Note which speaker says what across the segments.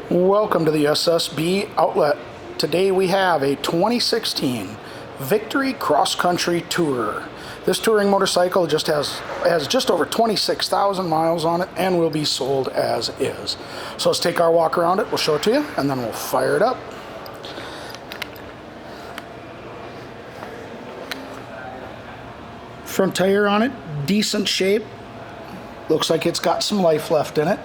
Speaker 1: Welcome to the SSB outlet. Today we have a 2016 Victory Cross Country Tourer. This touring motorcycle has just over 26,000 miles on it and will be sold as is. So let's take our walk around it, we'll show it to you, and then we'll fire it up. Front tire on it, decent shape. Looks like it's got some life left in it.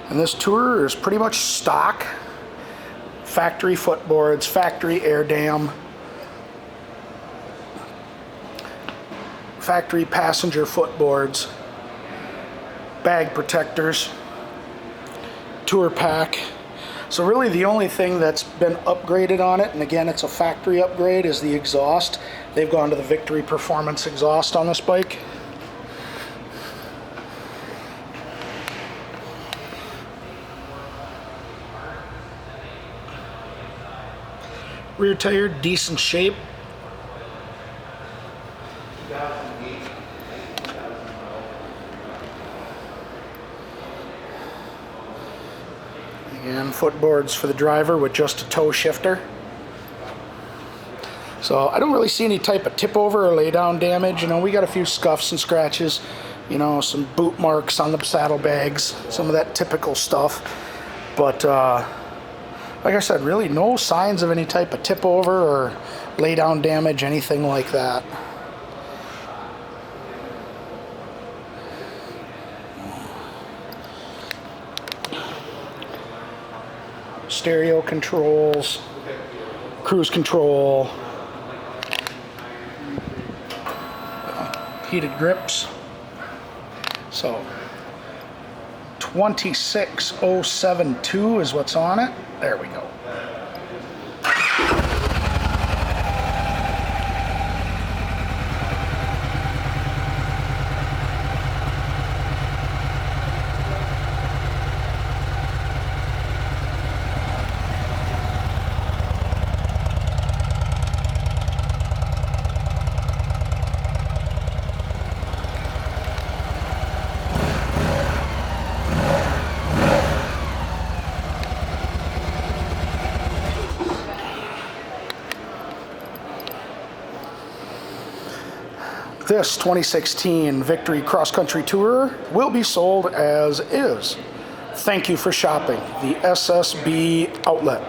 Speaker 1: And this Tourer is pretty much stock. Factory footboards, factory air dam, factory passenger footboards, bag protectors, tour pack. So really the only thing that's been upgraded on it, and again it's a factory upgrade, is the exhaust. They've gone to the Victory Performance exhaust on this bike. Rear tire, decent shape. Again, footboards for the driver with just a toe shifter. So I don't really see any type of tip over or lay down damage. You know, we got a few scuffs and scratches, you know, some boot marks on the saddlebags, some of that typical stuff. But like I said, really no signs of any type of tip over or lay down damage, anything like that. Stereo controls, cruise control, heated grips. So 26072 is what's on it. There we go. This 2016 Victory Cross Country Tourer will be sold as is. Thank you for shopping the SSB outlet.